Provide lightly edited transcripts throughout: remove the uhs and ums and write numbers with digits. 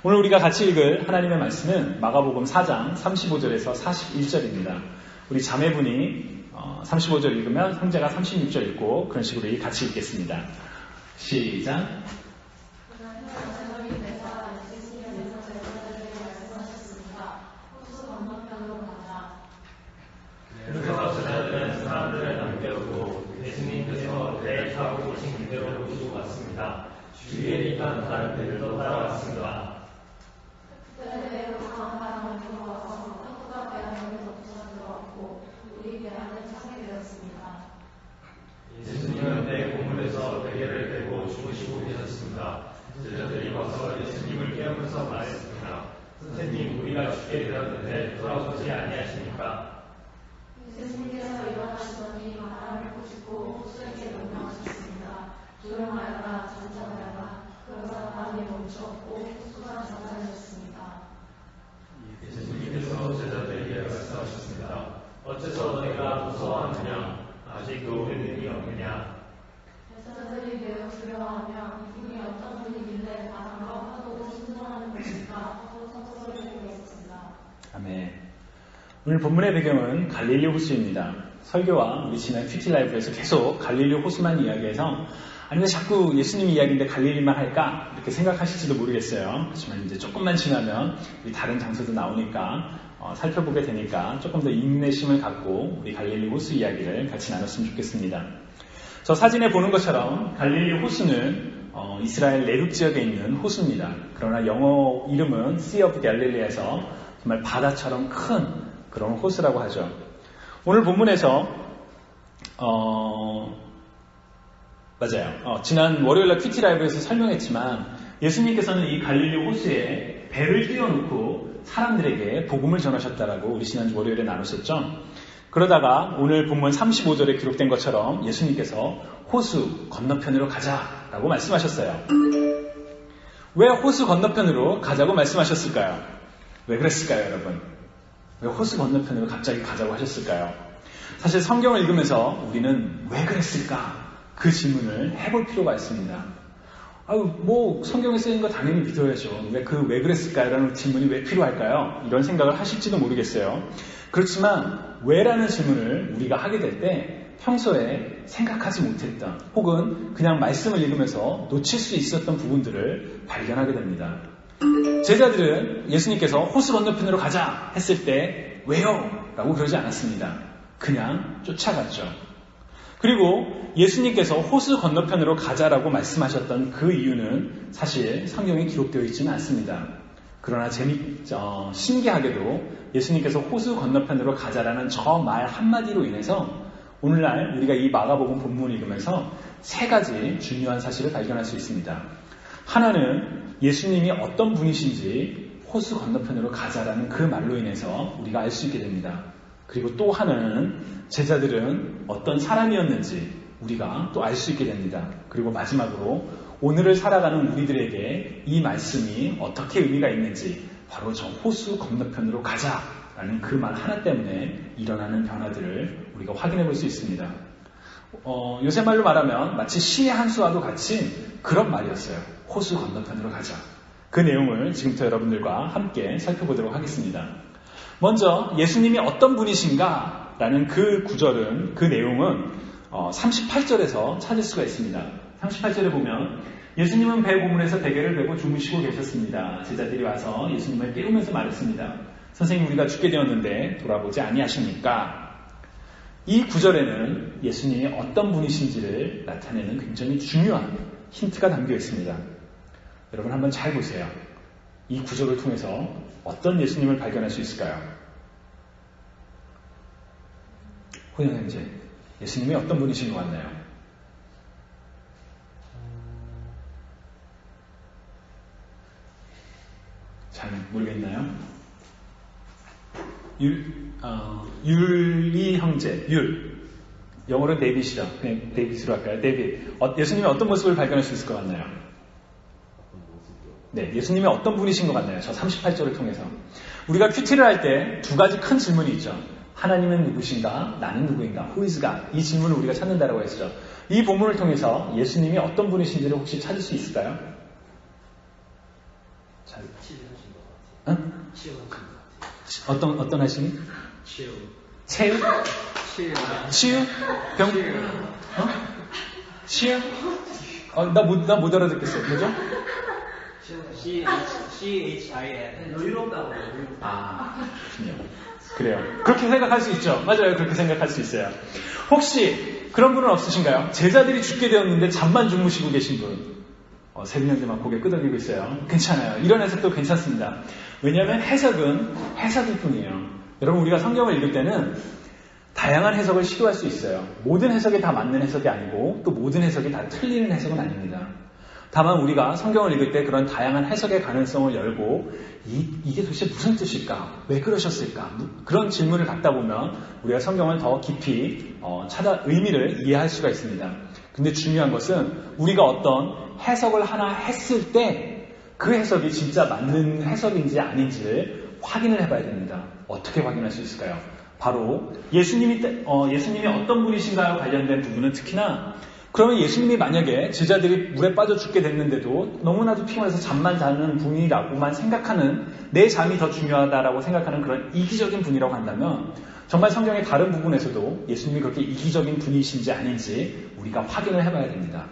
오늘 우리가 같이 읽을 하나님의 말씀은 마가복음 4장 35절에서 41절입니다. 우리 자매분이 35절 읽으면 형제가 36절 읽고 그런 식으로 같이 읽겠습니다. 시작. 그래서 제자들은 사람들을 남겨두고 예수님께서 배에 타고 오신 그대로 모시고 왔습니다. 주위에 있던 다른 배들도 따라왔습니다. 그때 강한 바람을 불어와서 파도가 배 안으로 들어왔고 우리 배 안은 차게 되었습니다. 예수님은 배 고물에서 베개를 베고 주무시고 계셨습니다. 제자들이 와서 예수님을 깨우면서 말했습니다. 선생님, 우리가 죽게 되었는데 돌아오지 아니하십니까? 예수님께서 일어나시더니 바람을 꾸짖고 호수에게 명령하셨습니다. 조용하여라, 잠잠하여라. 그러자 바람이 멈추었고 호수가 잠잠해졌습니다. 예수님께서 제자들에게 말씀하셨습니다. 어째서 내가 무서워하느냐? 아직도 믿음이 없느냐? 제자들이 매우 두려워하며 이분이 어떤 분이길래 바람과 파도를 순종하는 것일까 하고 서서히 듣고 있습니다. 아멘. 오늘 본문의 배경은 갈릴리 호수입니다. 설교와 우리 지난 큐티 라이브에서 계속 갈릴리 호수만 이야기해서 아니 왜 자꾸 예수님 이야기인데 갈릴리만 할까? 이렇게 생각하실지도 모르겠어요. 하지만 이제 조금만 지나면 우리 다른 장소도 나오니까 살펴보게 되니까 조금 더 인내심을 갖고 우리 갈릴리 호수 이야기를 같이 나눴으면 좋겠습니다. 저 사진에 보는 것처럼 갈릴리 호수는 이스라엘 내륙 지역에 있는 호수입니다. 그러나 영어 이름은 Sea of Galilee에서 정말 바다처럼 큰 그런 호수라고 하죠. 오늘 본문에서 맞아요. 지난 월요일날 큐티 라이브에서 설명했지만 예수님께서는 이 갈릴리 호수에 배를 띄워놓고 사람들에게 복음을 전하셨다라고 우리 지난주 월요일에 나눴었죠. 그러다가 오늘 본문 35절에 기록된 것처럼 예수님께서 호수 건너편으로 가자라고 말씀하셨어요. 왜 호수 건너편으로 가자고 말씀하셨을까요? 왜 그랬을까요, 여러분? 왜 호수 건너편으로 갑자기 가자고 하셨을까요? 사실 성경을 읽으면서 우리는 왜 그랬을까? 그 질문을 해볼 필요가 있습니다. 성경에 쓰인 거 당연히 믿어야죠. 왜 그랬을까요? 라는 질문이 왜 필요할까요? 이런 생각을 하실지도 모르겠어요. 그렇지만 왜라는 질문을 우리가 하게 될 때 평소에 생각하지 못했던 혹은 그냥 말씀을 읽으면서 놓칠 수 있었던 부분들을 발견하게 됩니다. 제자들은 예수님께서 호수 건너편으로 가자 했을 때 왜요? 라고 그러지 않았습니다. 그냥 쫓아갔죠. 그리고 예수님께서 호수 건너편으로 가자라고 말씀하셨던 그 이유는 사실 성경에 기록되어 있지는 않습니다. 그러나 신기하게도 예수님께서 호수 건너편으로 가자라는 저 말 한마디로 인해서 오늘날 우리가 이 마가복음 본문을 읽으면서 세 가지 중요한 사실을 발견할 수 있습니다. 하나는 예수님이 어떤 분이신지 호수 건너편으로 가자라는 그 말로 인해서 우리가 알 수 있게 됩니다. 그리고 또 하나는 제자들은 어떤 사람이었는지 우리가 또 알 수 있게 됩니다. 그리고 마지막으로 오늘을 살아가는 우리들에게 이 말씀이 어떻게 의미가 있는지 바로 저 호수 건너편으로 가자라는 그 말 하나 때문에 일어나는 변화들을 우리가 확인해 볼 수 있습니다. 요새 말로 말하면 마치 시의 한 수와도 같이 그런 말이었어요. 호수 건너편으로 가자. 그 내용을 지금부터 여러분들과 함께 살펴보도록 하겠습니다. 먼저 예수님이 어떤 분이신가 라는 그 구절은, 그 내용은 38절에서 찾을 수가 있습니다. 38절에 보면 예수님은 배 고물에서 베개를 베고 주무시고 계셨습니다. 제자들이 와서 예수님을 깨우면서 말했습니다. 선생님, 우리가 죽게 되었는데 돌아보지 아니하십니까? 이 구절에는 예수님이 어떤 분이신지를 나타내는 굉장히 중요한 힌트가 담겨 있습니다. 여러분 한번 잘 보세요. 이 구절을 통해서 어떤 예수님을 발견할 수 있을까요? 호영 형제, 예수님이 어떤 분이신 것 같나요? 잘 모르겠나요? 율리 형제, 영어로 데이빗이죠. 그냥 데이빗으로 할까요? 데이빗. 예수님이 어떤 모습을 발견할 수 있을 것 같나요? 네, 예수님이 어떤 분이신 것 같나요? 저 38절을 통해서. 우리가 큐티를 할 때 두 가지 큰 질문이 있죠. 하나님은 누구신가? 나는 누구인가? Who is God? 이 질문을 우리가 찾는다라고 했죠. 이 본문을 통해서 예수님이 어떤 분이신지를 혹시 찾을 수 있을까요? 잘. 치유하신 것 같아요. 응? 치유하신 것 같아요. 어떤 하심이? 치유. 체유? 치유. 치유? 병? 어? 치유? 나 못 알아듣겠어요. 뭐죠? CHIN. 여유롭다고. 그렇군요. 그래요. 그렇게 생각할 수 있죠. 맞아요. 그렇게 생각할 수 있어요. 혹시 그런 분은 없으신가요? 제자들이 죽게 되었는데 잠만 주무시고 계신 분. 새벽녘에 막 고개 끄덕이고 있어요. 괜찮아요. 이런 해석도 괜찮습니다. 왜냐하면 해석은 해석일 뿐이에요. 여러분, 우리가 성경을 읽을 때는 다양한 해석을 시도할 수 있어요. 모든 해석이 다 맞는 해석이 아니고 또 모든 해석이 다 틀리는 해석은 아닙니다. 다만 우리가 성경을 읽을 때 그런 다양한 해석의 가능성을 열고 이게 도대체 무슨 뜻일까? 왜 그러셨을까? 그런 질문을 갖다 보면 우리가 성경을 더 깊이 의미를 이해할 수가 있습니다. 근데 중요한 것은 우리가 어떤 해석을 하나 했을 때 그 해석이 진짜 맞는 해석인지 아닌지를 확인을 해봐야 됩니다. 어떻게 확인할 수 있을까요? 바로 예수님이 어떤 분이신가요? 관련된 부분은 특히나 그러면 예수님이 만약에 제자들이 물에 빠져 죽게 됐는데도 너무나도 피곤해서 잠만 자는 분이라고만 생각하는 내 잠이 더 중요하다라고 생각하는 그런 이기적인 분이라고 한다면 정말 성경의 다른 부분에서도 예수님이 그렇게 이기적인 분이신지 아닌지 우리가 확인을 해봐야 됩니다.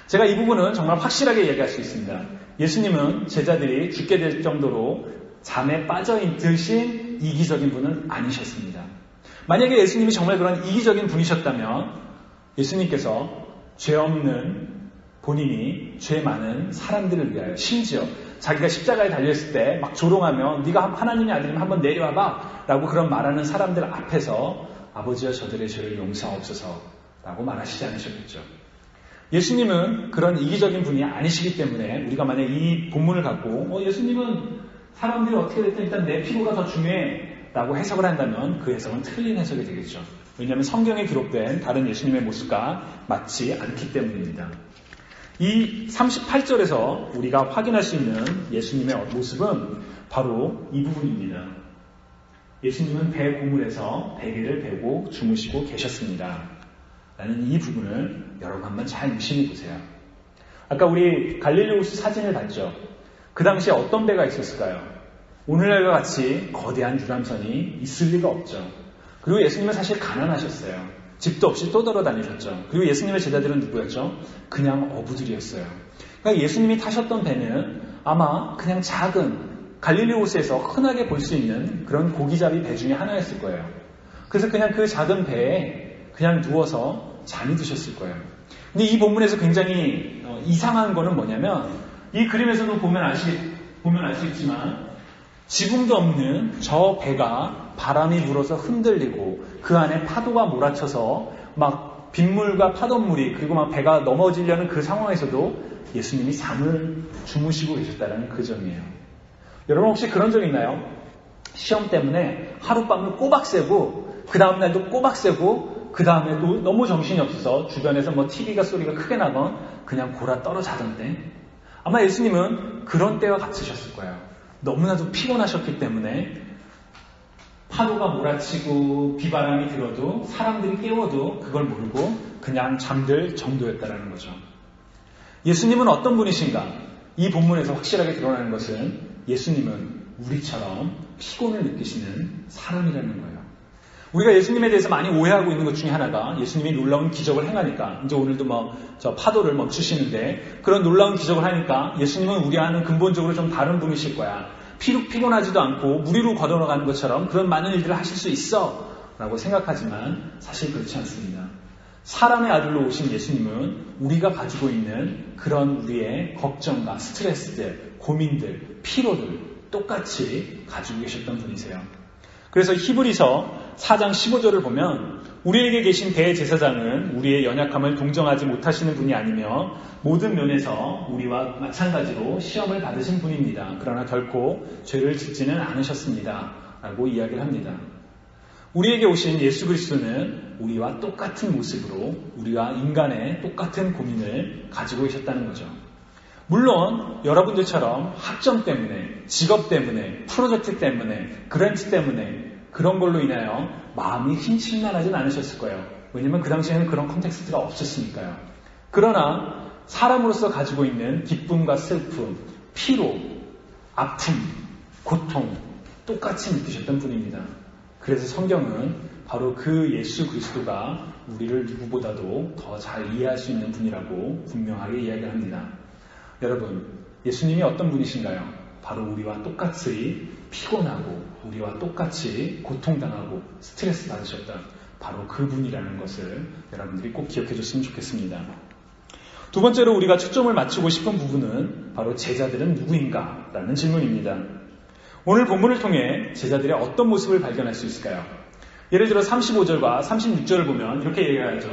제가 이 부분은 정말 확실하게 얘기할 수 있습니다. 예수님은 제자들이 죽게 될 정도로 잠에 빠져 있으신 이기적인 분은 아니셨습니다. 만약에 예수님이 정말 그런 이기적인 분이셨다면 예수님께서 죄 없는 본인이 죄 많은 사람들을 위하여 심지어 자기가 십자가에 달려있을 때 막 조롱하며 네가 하나님의 아들이면 한번 내려와봐 라고 그런 말하는 사람들 앞에서 아버지여 저들의 죄를 용서하옵소서 라고 말하시지 않으셨겠죠. 예수님은 그런 이기적인 분이 아니시기 때문에 우리가 만약 이 본문을 갖고 예수님은 사람들이 어떻게 됐든 일단 내 피부가 더 중요해 라고 해석을 한다면 그 해석은 틀린 해석이 되겠죠. 왜냐하면 성경에 기록된 다른 예수님의 모습과 맞지 않기 때문입니다. 이 38절에서 우리가 확인할 수 있는 예수님의 모습은 바로 이 부분입니다. 예수님은 배 고물에서 베개를 베고 주무시고 계셨습니다. 라는 이 부분을 여러분 한번 잘 유심히 보세요. 아까 우리 갈릴리 호수 사진을 봤죠. 그 당시에 어떤 배가 있었을까요? 오늘날과 같이 거대한 유람선이 있을 리가 없죠. 그리고 예수님은 사실 가난하셨어요. 집도 없이 떠돌아다니셨죠. 그리고 예수님의 제자들은 누구였죠? 그냥 어부들이었어요. 그러니까 예수님이 타셨던 배는 아마 그냥 작은 갈릴리 호수에서 흔하게 볼 수 있는 그런 고기잡이 배 중에 하나였을 거예요. 그래서 그냥 그 작은 배에 그냥 누워서 잠이 드셨을 거예요. 근데 이 본문에서 굉장히 이상한 거는 뭐냐면 이 그림에서도 보면 알 수 있지만 지붕도 없는 저 배가 바람이 불어서 흔들리고 그 안에 파도가 몰아쳐서 막 빗물과 파도물이 그리고 막 배가 넘어지려는 그 상황에서도 예수님이 잠을 주무시고 계셨다는 그 점이에요. 여러분 혹시 그런 적 있나요? 시험 때문에 하룻밤을 꼬박 새고 그 다음날도 꼬박 새고 그 다음에도 너무 정신이 없어서 주변에서 TV가 소리가 크게 나건 그냥 골아 떨어 자던 때 아마 예수님은 그런 때와 같으셨을 거예요. 너무나도 피곤하셨기 때문에 파도가 몰아치고 비바람이 들어도 사람들이 깨워도 그걸 모르고 그냥 잠들 정도였다는 거죠. 예수님은 어떤 분이신가? 이 본문에서 확실하게 드러나는 것은 예수님은 우리처럼 피곤을 느끼시는 사람이라는 거예요. 우리가 예수님에 대해서 많이 오해하고 있는 것 중에 하나가 예수님이 놀라운 기적을 행하니까 이제 오늘도 저 파도를 멈추시는데 그런 놀라운 기적을 하니까 예수님은 우리와는 근본적으로 좀 다른 분이실 거야. 피곤하지도 않고 물 위로 걷어나가는 것처럼 그런 많은 일들을 하실 수 있어 라고 생각하지만 사실 그렇지 않습니다. 사람의 아들로 오신 예수님은 우리가 가지고 있는 그런 우리의 걱정과 스트레스들, 고민들, 피로들 똑같이 가지고 계셨던 분이세요. 그래서 히브리서 4장 15절을 보면 우리에게 계신 대제사장은 우리의 연약함을 동정하지 못하시는 분이 아니며 모든 면에서 우리와 마찬가지로 시험을 받으신 분입니다. 그러나 결코 죄를 짓지는 않으셨습니다. 라고 이야기를 합니다. 우리에게 오신 예수 그리스도는 우리와 똑같은 모습으로 우리와 인간의 똑같은 고민을 가지고 계셨다는 거죠. 물론 여러분들처럼 학점 때문에, 직업 때문에, 프로젝트 때문에, 그랜트 때문에 그런 걸로 인하여 마음이 힘실만하진 않으셨을 거예요. 왜냐하면 그 당시에는 그런 컨텍스트가 없었으니까요. 그러나 사람으로서 가지고 있는 기쁨과 슬픔, 피로, 아픔, 고통 똑같이 느끼셨던 분입니다. 그래서 성경은 바로 그 예수 그리스도가 우리를 누구보다도 더 잘 이해할 수 있는 분이라고 분명하게 이야기를 합니다. 여러분, 예수님이 어떤 분이신가요? 바로 우리와 똑같이 피곤하고 우리와 똑같이 고통당하고 스트레스 받으셨던 바로 그분이라는 것을 여러분들이 꼭 기억해 줬으면 좋겠습니다. 두 번째로 우리가 초점을 맞추고 싶은 부분은 바로 제자들은 누구인가? 라는 질문입니다. 오늘 본문을 통해 제자들의 어떤 모습을 발견할 수 있을까요? 예를 들어 35절과 36절을 보면 이렇게 얘기하죠.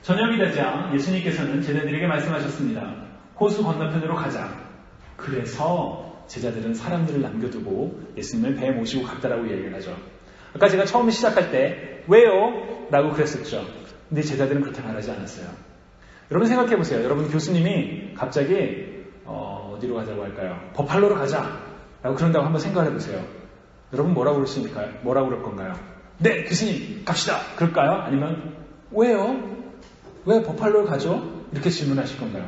저녁이 되자 예수님께서는 제자들에게 말씀하셨습니다. 호수 건너편으로 가자. 그래서 제자들은 사람들을 남겨두고 예수님을 배에 모시고 갔다라고 얘기를 하죠. 아까 제가 처음에 시작할 때 왜요? 라고 그랬었죠. 근데 제자들은 그렇게 말하지 않았어요. 여러분 생각해 보세요. 여러분 교수님이 갑자기 어디로 가자고 할까요? 버팔로로 가자 라고 그런다고 한번 생각해 보세요. 여러분 뭐라고 그러십니까? 뭐라고 그럴 건가요? 네 교수님 갑시다 그럴까요? 아니면 왜요? 왜 버팔로로 가죠? 이렇게 질문하실 건가요?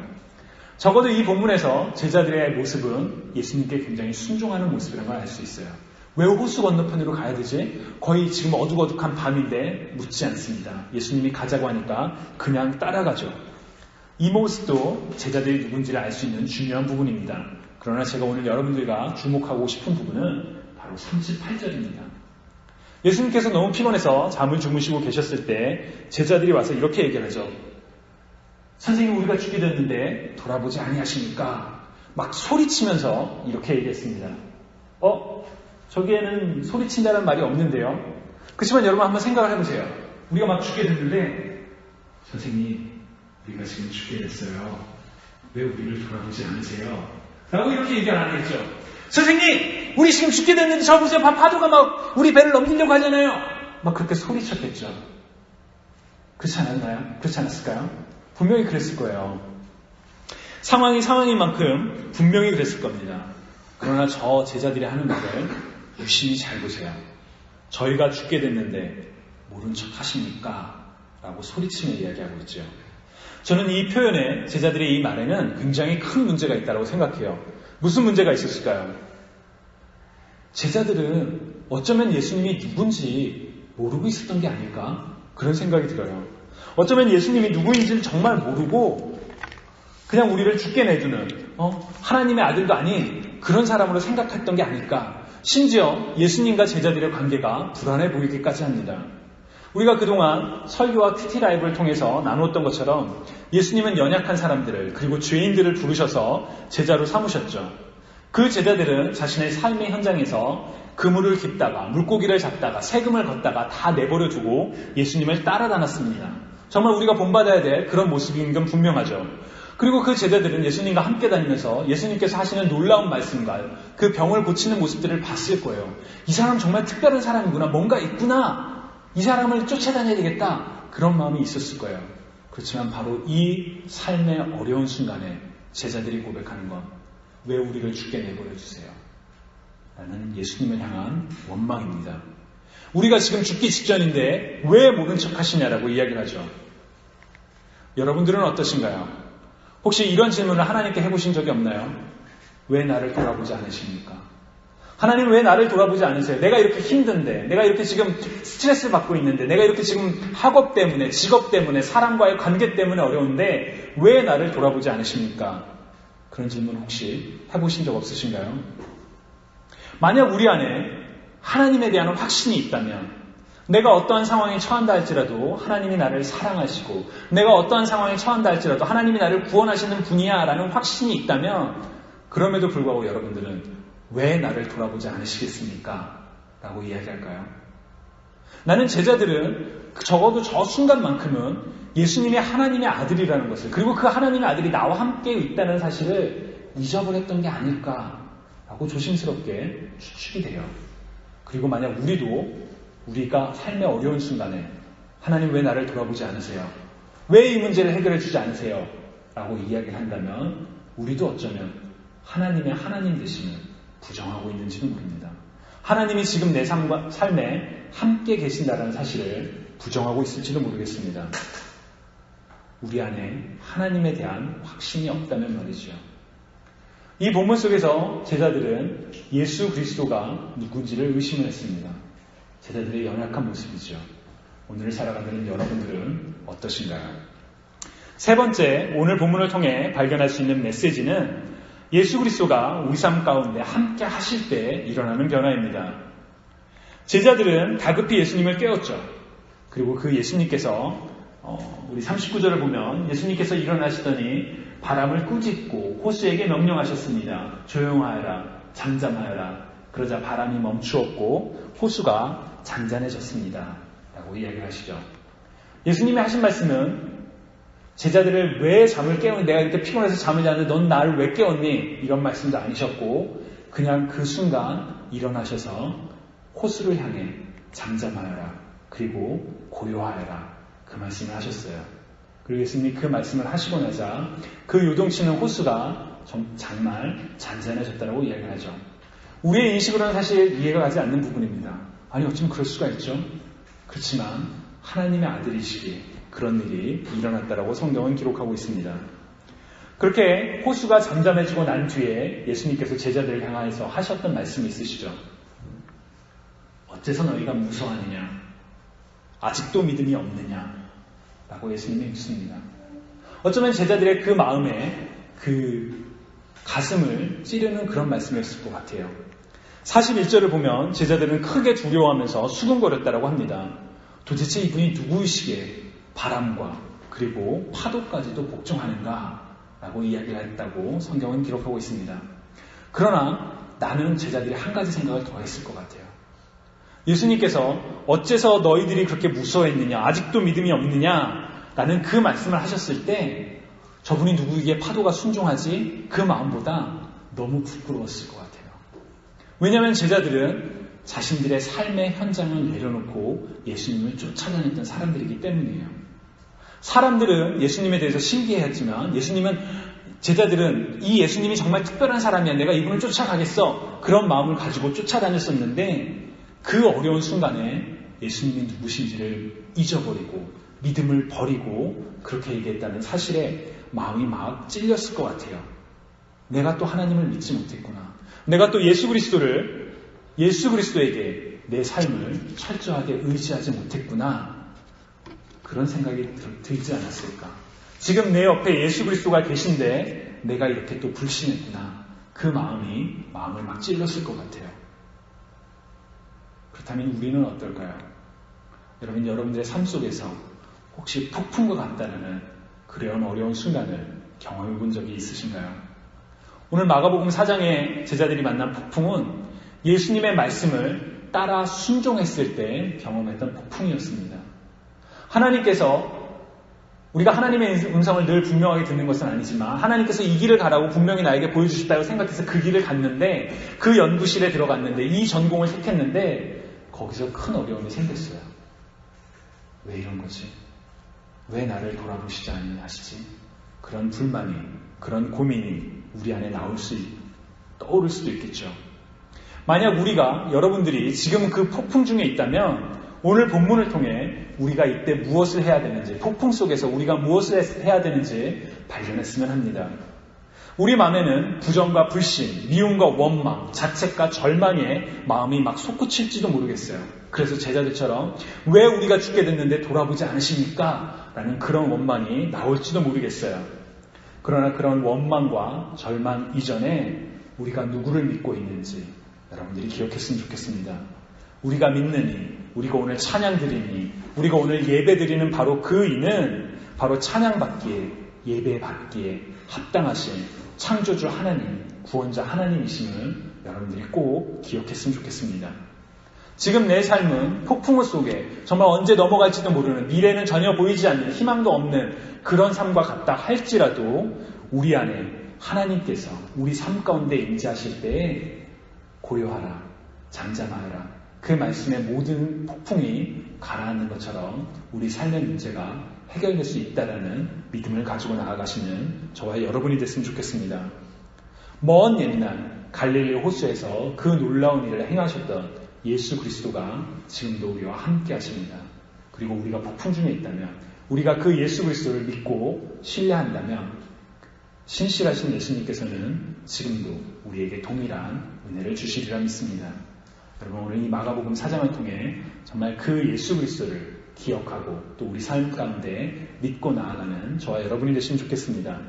적어도 이 본문에서 제자들의 모습은 예수님께 굉장히 순종하는 모습이라는 걸 알 수 있어요. 왜 호수 건너편으로 가야 되지? 거의 지금 어둑어둑한 밤인데 묻지 않습니다. 예수님이 가자고 하니까 그냥 따라가죠. 이 모습도 제자들이 누군지를 알 수 있는 중요한 부분입니다. 그러나 제가 오늘 여러분들과 주목하고 싶은 부분은 바로 38절입니다. 예수님께서 너무 피곤해서 잠을 주무시고 계셨을 때 제자들이 와서 이렇게 얘기를 하죠. 선생님 우리가 죽게 됐는데 돌아보지 아니하십니까? 막 소리치면서 이렇게 얘기했습니다. 저기에는 소리친다는 말이 없는데요. 그렇지만 여러분 한번 생각을 해보세요. 우리가 막 죽게 됐는데 선생님 우리가 지금 죽게 됐어요. 왜 우리를 돌아보지 않으세요? 라고 이렇게 얘기 안 하겠죠. 선생님 우리 지금 죽게 됐는데 저 보세요. 파도가 막 우리 배를 넘기려고 하잖아요. 막 그렇게 소리쳤겠죠. 그렇지 않았나요? 그렇지 않았을까요? 분명히 그랬을 거예요. 상황이 상황인 만큼 분명히 그랬을 겁니다. 그러나 저 제자들이 하는 말을 유심히 잘 보세요. 저희가 죽게 됐는데 모른 척 하십니까? 라고 소리치며 이야기하고 있죠. 저는 이 표현에 제자들의 이 말에는 굉장히 큰 문제가 있다고 생각해요. 무슨 문제가 있었을까요? 제자들은 어쩌면 예수님이 누군지 모르고 있었던 게 아닐까? 그런 생각이 들어요. 어쩌면 예수님이 누구인지를 정말 모르고 그냥 우리를 죽게 내두는 하나님의 아들도 아닌 그런 사람으로 생각했던 게 아닐까. 심지어 예수님과 제자들의 관계가 불안해 보이기까지 합니다. 우리가 그동안 설교와 큐티 라이브를 통해서 나누었던 것처럼 예수님은 연약한 사람들을 그리고 죄인들을 부르셔서 제자로 삼으셨죠. 그 제자들은 자신의 삶의 현장에서 그물을 깃다가 물고기를 잡다가 세금을 걷다가 다 내버려 두고 예수님을 따라다녔습니다. 정말 우리가 본받아야 될 그런 모습인 건 분명하죠. 그리고 그 제자들은 예수님과 함께 다니면서 예수님께서 하시는 놀라운 말씀과 그 병을 고치는 모습들을 봤을 거예요. 이 사람 정말 특별한 사람이구나. 뭔가 있구나. 이 사람을 쫓아다녀야 되겠다. 그런 마음이 있었을 거예요. 그렇지만 바로 이 삶의 어려운 순간에 제자들이 고백하는 건 왜 우리를 죽게 내버려 주세요? 라는 예수님을 향한 원망입니다. 우리가 지금 죽기 직전인데 왜 모른 척 하시냐라고 이야기를 하죠. 여러분들은 어떠신가요? 혹시 이런 질문을 하나님께 해보신 적이 없나요? 왜 나를 돌아보지 않으십니까? 하나님 왜 나를 돌아보지 않으세요? 내가 이렇게 힘든데, 내가 이렇게 지금 스트레스를 받고 있는데, 내가 이렇게 지금 학업 때문에, 직업 때문에, 사람과의 관계 때문에 어려운데 왜 나를 돌아보지 않으십니까? 그런 질문 혹시 해보신 적 없으신가요? 만약 우리 안에 하나님에 대한 확신이 있다면 내가 어떠한 상황에 처한다 할지라도 하나님이 나를 사랑하시고 내가 어떠한 상황에 처한다 할지라도 하나님이 나를 구원하시는 분이야 라는 확신이 있다면 그럼에도 불구하고 여러분들은 왜 나를 돌아보지 않으시겠습니까? 라고 이야기할까요? 나는 제자들은 적어도 저 순간만큼은 예수님이 하나님의 아들이라는 것을 그리고 그 하나님의 아들이 나와 함께 있다는 사실을 잊어버렸던 게 아닐까라고 조심스럽게 추측이 돼요. 그리고 만약 우리가 삶의 어려운 순간에 하나님 왜 나를 돌아보지 않으세요? 왜 이 문제를 해결해 주지 않으세요? 라고 이야기를 한다면 우리도 어쩌면 하나님의 하나님 되심을 부정하고 있는지도 모릅니다. 하나님이 지금 내 삶에 함께 계신다는 사실을 부정하고 있을지도 모르겠습니다. 우리 안에 하나님에 대한 확신이 없다면 말이죠. 이 본문 속에서 제자들은 예수 그리스도가 누군지를 의심을 했습니다. 제자들의 연약한 모습이죠. 오늘 살아가는 여러분들은 어떠신가요? 세 번째, 오늘 본문을 통해 발견할 수 있는 메시지는 예수 그리스도가 우리 삶 가운데 함께 하실 때 일어나는 변화입니다. 제자들은 다급히 예수님을 깨웠죠. 그리고 그 예수님께서 우리 39절을 보면 예수님께서 일어나시더니 바람을 꾸짖고 호수에게 명령하셨습니다. 조용하여라, 잠잠하여라. 그러자 바람이 멈추었고 호수가 잔잔해졌습니다. 라고 이야기를 하시죠. 예수님이 하신 말씀은 제자들을 왜 잠을 깨우니, 내가 이렇게 피곤해서 잠을 자는데 넌 나를 왜 깨웠니? 이런 말씀도 아니셨고 그냥 그 순간 일어나셔서 호수를 향해 잠잠하여라, 그리고 고요하여라, 그 말씀을 하셨어요. 그리고 예수님이 그 말씀을 하시고 나자 그 요동치는 호수가 정말 잔잔해졌다고 이야기를 하죠. 우리의 인식으로는 사실 이해가 가지 않는 부분입니다. 아니 어쩌면 그럴 수가 있죠. 그렇지만 하나님의 아들이시기에 그런 일이 일어났다라고 성경은 기록하고 있습니다. 그렇게 호수가 잠잠해지고 난 뒤에 예수님께서 제자들을 향해서 하셨던 말씀이 있으시죠. 어째서 너희가 무서워하느냐? 아직도 믿음이 없느냐? 라고 예수님이 묻습니다. 어쩌면 제자들의 그 마음에 그 가슴을 찌르는 그런 말씀이었을 것 같아요. 41절을 보면 제자들은 크게 두려워하면서 수군거렸다고 합니다. 도대체 이분이 누구이시기에 바람과 그리고 파도까지도 복종하는가? 라고 이야기를 했다고 성경은 기록하고 있습니다. 그러나 나는 제자들이 한 가지 생각을 더 했을 것 같아요. 예수님께서 어째서 너희들이 그렇게 무서워했느냐, 아직도 믿음이 없느냐 라는 그 말씀을 하셨을 때 저분이 누구에게 파도가 순종하지, 그 마음보다 너무 부끄러웠을 것 같아요. 왜냐하면 제자들은 자신들의 삶의 현장을 내려놓고 예수님을 쫓아다녔던 사람들이기 때문이에요. 사람들은 예수님에 대해서 신기해했지만 제자들은 이 예수님이 정말 특별한 사람이야, 내가 이분을 쫓아가겠어, 그런 마음을 가지고 쫓아다녔었는데 그 어려운 순간에 예수님이 누구신지를 잊어버리고 믿음을 버리고 그렇게 얘기했다는 사실에 마음이 막 찔렸을 것 같아요. 내가 또 하나님을 믿지 못했구나. 내가 또 예수 그리스도에게 내 삶을 철저하게 의지하지 못했구나. 그런 생각이 들지 않았을까. 지금 내 옆에 예수 그리스도가 계신데 내가 이렇게 또 불신했구나. 그 마음을 막 찔렀을 것 같아요. 그렇다면 우리는 어떨까요? 여러분들의 삶 속에서 혹시 폭풍과 같다는 그런 어려운 순간을 경험해 본 적이 있으신가요? 오늘 마가복음 4장에 제자들이 만난 폭풍은 예수님의 말씀을 따라 순종했을 때 경험했던 폭풍이었습니다. 하나님께서, 우리가 하나님의 음성을 늘 분명하게 듣는 것은 아니지만 하나님께서 이 길을 가라고 분명히 나에게 보여주셨다고 생각해서 그 길을 갔는데, 그 연구실에 들어갔는데, 이 전공을 택했는데 거기서 큰 어려움이 생겼어요. 왜 이런 거지? 왜 나를 돌아보시지 아니하시지? 그런 불만이, 그런 고민이 우리 안에 떠오를 수도 있겠죠. 만약 여러분들이 지금 그 폭풍 중에 있다면 오늘 본문을 통해 우리가 이때 무엇을 해야 되는지, 폭풍 속에서 우리가 무엇을 해야 되는지 발견했으면 합니다. 우리 마음에는 부정과 불신, 미움과 원망, 자책과 절망에 마음이 막 솟구칠지도 모르겠어요. 그래서 제자들처럼 왜 우리가 죽게 됐는데 돌아보지 않으십니까? 라는 그런 원망이 나올지도 모르겠어요. 그러나 그런 원망과 절망 이전에 우리가 누구를 믿고 있는지 여러분들이 기억했으면 좋겠습니다. 우리가 믿느니, 우리가 오늘 찬양 드리니, 우리가 오늘 예배 드리는 바로 그 이는 바로 찬양받기에, 예배받기에 합당하신 창조주 하나님, 구원자 하나님이심을 여러분들이 꼭 기억했으면 좋겠습니다. 지금 내 삶은 폭풍우 속에 정말 언제 넘어갈지도 모르는, 미래는 전혀 보이지 않는, 희망도 없는 그런 삶과 같다 할지라도 우리 안에 하나님께서 우리 삶 가운데 임재하실 때에 고요하라, 잠잠하라, 그 말씀의 모든 폭풍이 가라앉는 것처럼 우리 삶의 문제가 해결될 수 있다는 믿음을 가지고 나아가시는 저와 여러분이 됐으면 좋겠습니다. 먼 옛날 갈릴리 호수에서 그 놀라운 일을 행하셨던 예수 그리스도가 지금도 우리와 함께 하십니다. 그리고 우리가 폭풍 중에 있다면, 우리가 그 예수 그리스도를 믿고 신뢰한다면 신실하신 예수님께서는 지금도 우리에게 동일한 은혜를 주시리라 믿습니다. 여러분, 오늘 이 마가복음 4장을 통해 정말 그 예수 그리스도를 기억하고 또 우리 삶 가운데 믿고 나아가는 저와 여러분이 되시면 좋겠습니다.